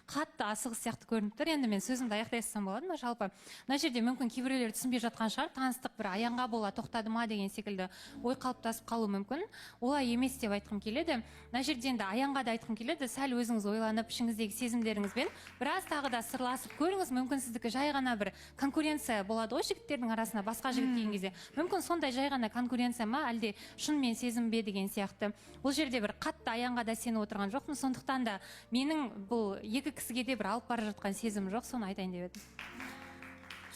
қатты асығыс сияқты көрініп тұр. Енді мен сөзімді аяқтай салсам болады ма? Жалпы мына жерде мүмкін кейбіреулер түсінбей жатқан шығар, таныстық бір аяңға бола тоқтады ма деген секілді ой қалыптасып қалуы мүмкін. Олай емес деп айтқым келеді. Мына жерде енді аяңға да айтқым келеді. Сәл өзіңіз ойланып, ішіңіздегі сезімдеріңізбен біраз тағы да сырласып көріңіз. Мүмкін сіздікі жай ғана бір конкуренция болады ғой жігіттердің арасында басқа жігіт келген кезде. Мүмкін сондай жай ғана конкуренция ма, әлде шынымен сезім бе деген сияқты. Бұл жерде бір қатты аяңға да сеніп отырған жоқпын. Сондықтан да менің бұл екі кісіге де бір алып бара жатқан сезім жоқ, соны айтайын деп едім.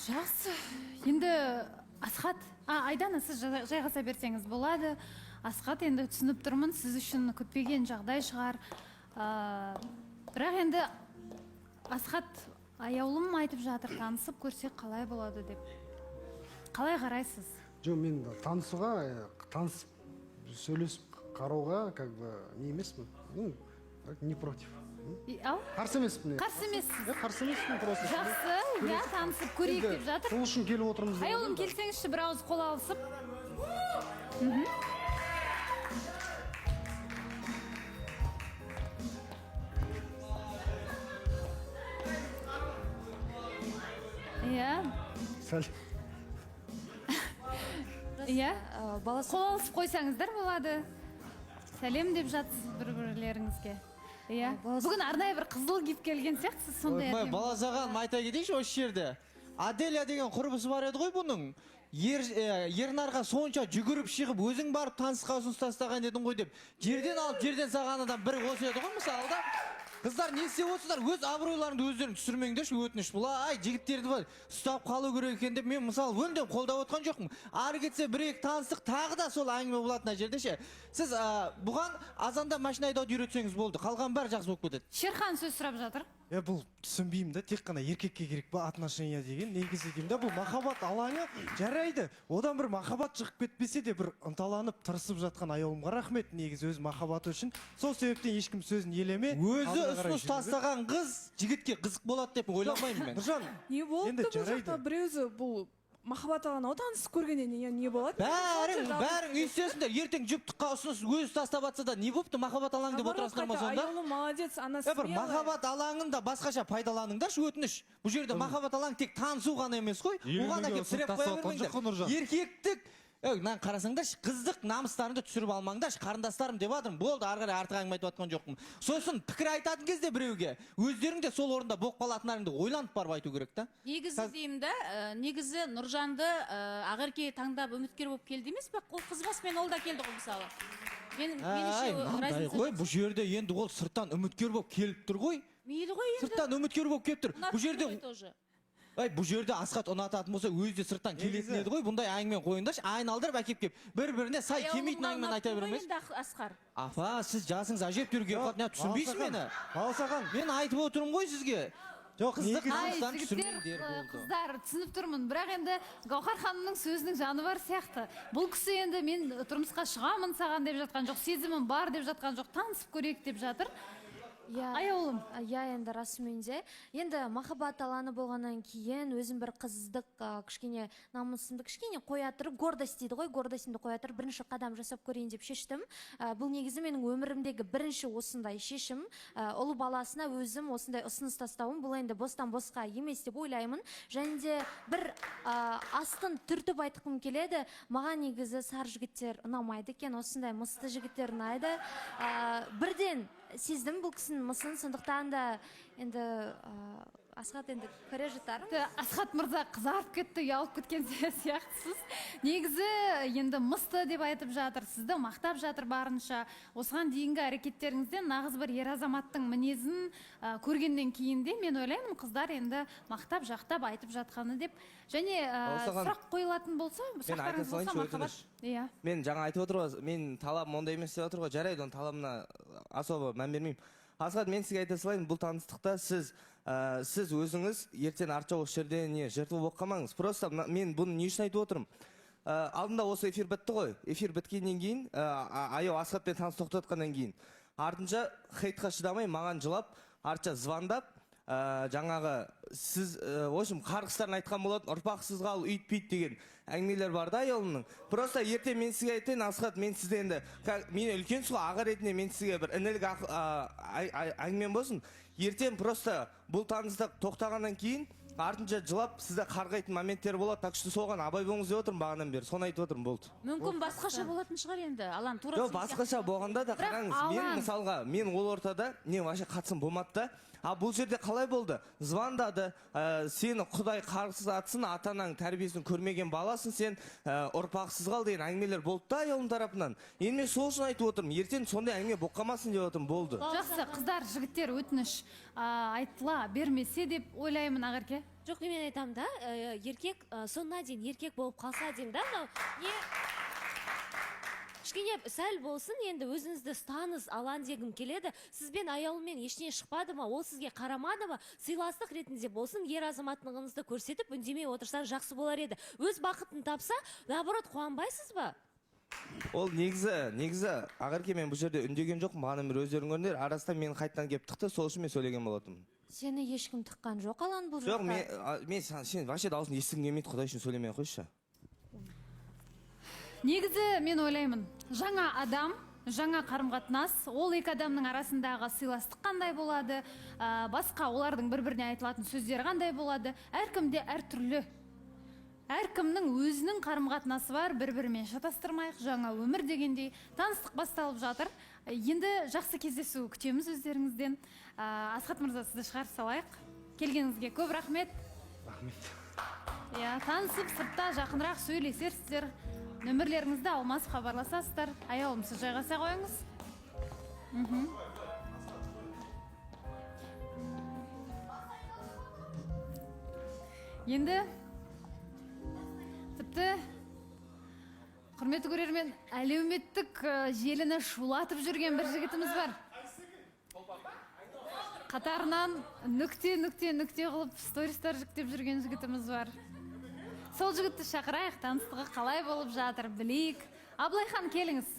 Жақсы. Енді Асхат, Айдана, сіз жайғаса берсеңіз болады. Асхат, енді түсініп тұрмын, сіз үшін күтпеген жағдай шығар. Бірақ енді Асхат аяулым айтып жатыр, танысып көрсек қалай болады деп. Қалай қарайсыз? Жоқ, мен танысып сөйлесіп қарауға как бы не емеспін. Ну, не против. Қарсы емеспін. Қарсы емессіз. Қарсы емеспін просто. Жақсы, танысып көрейік деп жатыр. Сол үшін келіп отырмыз. Аяулым, келсеңізші бір ауыз қол алысып. Иә. Сәл. Иә. Қол алысып қойсаңыздар болады. Сәлем деп жатсыз бір-бірлеріңізге. Иә. Бүгін арнайы бір қызыл киіп келген сияқтысыз, сондай әдемі. Балазаған айта кетейінші осы жерде. Аделя деген құрбысы бар еді ғой бұның. Ернарға сонша жүгіріп шығып, өзің барып танысқа ұсыныс тастаған едің ғой деп. Жерден алып, жерден саған адам бір осы еді ғой мысалы да. Қыздар не істеп отырсыздар? Өз абыройларыңды өздерің түсірмеңдерші, өтініш. Бұл жігіттерді бар ұстап қалу керек екен деп мен мысалы өндем қолдап отқан жоқпын. Ары кетсе бір-екі таныстық тағы да сол әңгіме болады мына жерде ше. Сіз бұған азанда машина айдауды үйретсеңіз болды. Қалған бәрі жақсы болып кетеді. Шерхан сөз сұрап жатыр. Бұл түсінбеймін да, тек қана еркекке керек па отношения деген. Негізі деймін да, бұл махаббат алаңы жарайды. Одан бір махаббат шығып кетпесе де бір ынталанып тырысып жатқан аяулымға рахмет, негізі өз махаббаты үшін. Сол себептен ешкім сөзін елеме. Өзі ұсыныс тастаған қыз жігітке қызық болады деп ойламаймын мен. Нұржан, не болды бұл жақта біреузі бұл махаббат алған танысып көргеннен не болады? Бәрің үйсесіңдер, ертең жүптыққа ұсыныс өзі тастап атса да не болыпты махаббат алаңы деп отырасыңдар ма сонда? Аяулым молодец, она смелая. Махаббат алаңында басқаша пайдаланыңдаршы, өтініш. Бұл жерде махаббат алаңы тек танысу ғана емес қой. Оған әкеп тіреп қоя бермеңдер. Еркектік Мен қарасаңдаршы, қыздық намыстарыңды түсіріп алмаңдаршы, қарындастарым деп адым. Болды, ары қарай артық әңгіме айтып жатқан жоқпын. Сосын пікір айтатын кезде біреуге, өздерің де сол орында болып қалатындарыңды ойланып барып айту керек та. Негізі деймін да, негізі Нұржанды Ақерке таңдап үміткер болып келді емес пе? Ол қызбасымен ол да келді ғой мысалы. Бұл жерде енді ол сырттан үміткер болып келіп тұр ғой. Мейлі ғой енді. Сырттан үміткер болып келіп тұр. Бұл жерде Асхат ұнататын болса өзі де сырттан келетін еді ғой. Бұндай әңгімен қойыңдаршы, айналдырып әкеп кеп бір-біріне сай келмейтін әңгімен айта бермеңіз. Апа, сіз жасыңыз әжептәуірге қалып, түсінбейсіз мені? Баласаған, мен айтып отырмын ғой сізге. Жоқ, қыздар, түсініп тұрмын. Бірақ енді Гаухар ханымның сөзінің жаны бар сияқты. Бұл кісі енді мен тұрмысқа шығамын саған деп жатқан жоқ, сезімім бар деп жатқан жоқ, танысып көрейік деп жатыр. Аяулым. Енді расымен де. Енді махаббат алаңы болғаннан кейін өзім бір қыздық кішкене намысымды кішкене қоя тұрып, гордость дейді ғой, гордостьімді қоя тұрып бірінші қадам жасап көрейін деп шештім. Бұл негізі менің өмірімдегі бірінші осындай шешім. Ұлы баласына өзім осындай ұсыныс тастауым, бұл енді бостан босқа емес деп ойлаймын. Және де бір астын түртіп айтқым келеді. Маған негізі сары жігіттер ұнамайды екен, осындай мысты жігіттер ұнайды. Бірден сездім бұл кісінің мысын, сондықтан да енді Асхат енді көре жатарым. Асхат мырза қызарып кетті, ұялып кеткен сияқтысыз. Негізі енді мысты деп айтып жатыр, сізді мақтап жатыр барынша. Осыған дейінгі әрекеттеріңізден нағыз бір ер азаматтың мінезін көргеннен кейін де мен ойлаймын, қыздар енді мақтап жақтап айтып жатқаны деп. Және сұрақ қойылатын болса, сұрақтарыңыз болса махаббат. Мен жаңа айтып отырмын, мен талабым ондай емес деп отыр ғой, жарайды, оның талабына особо мән бермеймін. Асхат, мен сізге айта салайын, бұл таныстықта сіз өзіңіз ертең артша осы жерде жертва болып қалмаңыз. Просто мен бұны не үшін айтып отырмын? Алдында осы эфир бітті ғой. Эфир біткеннен кейін, аяу Асхатпен таныс тоқтатқаннан кейін. Артынша хейтқа шыдамай маған жылап, артша звондап, жаңағы сіз, в общем, қарғыстарын айтқан болатын, ұрпақсыз қал, үйтпейт деген әңгімелер бар да аяулымның. Просто ертең мен сізге айтайын, Асхат, мен сізде енді, мен үлкен сұға аға ретінде мен сізге бір інілік әңгімен болсын. ертең просто бұл таныстық тоқтағаннан кейін артынша жылап сізде қарғайтын моменттер болады, так что соған абай болыңыз деп отырмын бағанадан бері, соны айтып отырмын, болды. мүмкін басқаша болатын шығар енді алан тура Жоқ, басқаша болғанда да қараңыз, мен мысалға, мен ол ортада не вообще қатысым болмады да. А бұл жерде қалай болды? Звондады, сені құдай қарғысыз атсын, атаның тәрбиесін көрмеген баласын, сен ұрпақсыз қал деген әңгімелер болды да аяулым тарапынан. Енді мен сол үшін айтып отырмын, ертең сондай әңгіме болып қалмасын деп отырмын, болды. Жақсы, қыздар, жігіттер өтініш айтыла бермесе деп ойлаймын, Ақерке. Жоқ, мен айтамын да, еркек соңына дейін еркек болып қалса деймін да, мынау не кішкене сәл болсын, енді өзіңізді ұстаңыз, алан дегім келеді. Сізбен аяулымен ештеңе шықпады ма, ол сізге қарамады ма, сыйластық ретінде болсын, ер азаматтығыңызды көрсетіп, үндемей отырсаң жақсы болар еді. Өз бақытын тапса, наоборот, қуанбайсыз ба? Ол негізі Ақерке, мен бұл жерде үндеген жоқпын, маған бір өздерің көріңдер, арасында мен қайтадан келіп тықты, сол үшін мен сөйлеген болатынмын. Сені ешкім тыққан жоқ, алан бұл Жоқ, жақта. мен сен вообще дауысын естігім келмейді, құдай үшін сөйлемей қойшы. Негізі мен ойлаймын, жаңа адам, жаңа қарым-қатынас, ол екі адамның арасындағы сыйластық қандай болады, басқа олардың бір-біріне айтылатын сөздері қандай болады, әркімде әртүрлі. Әркімнің өзінің қарым-қатынасы бар, бір-бірімен шатастырмайық, жаңа өмір дегендей, таныстық басталып жатыр. Енді жақсы кездесу күтеміз өздеріңізден. Асхат мырза, сізді шығарып салайық. Келгеніңізге көп рахмет. Рахмет. Танысып, сыртта жақынырақ сөйлесерсіздер. Нөмірлеріңізді алмасып хабарласасыздар. Аяулым, сіз жайғаса қойыңыз. Енді тіпті құрметті көрермен, әлеуметтік желіні шулатып жүрген бір жігітіміз бар. Қатарынан нүкте қылып стористар жүктеп жүрген жігітіміз бар. Сол жігітті шақырайық, таныстығы қалай болып жатыр, білейік. Аблайхан, келіңіз.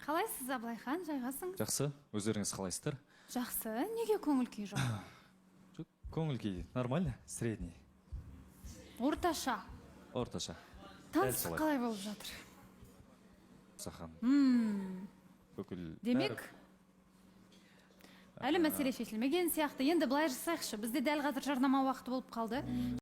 Қалайсыз, Аблайхан, жайғасың? Жақсы, өздеріңіз қалайсыздар? Жақсы, неге көңіл күй жоқ? Көңіл күй нормально, средний. Орташа. Дәл Таныстық солай. қалай болып жатыр? Сахан. Демек, әлі мәселе шешілмеген сияқты. Енді былай жасайықшы, бізде дәл қазір жарнама уақыты болып қалды.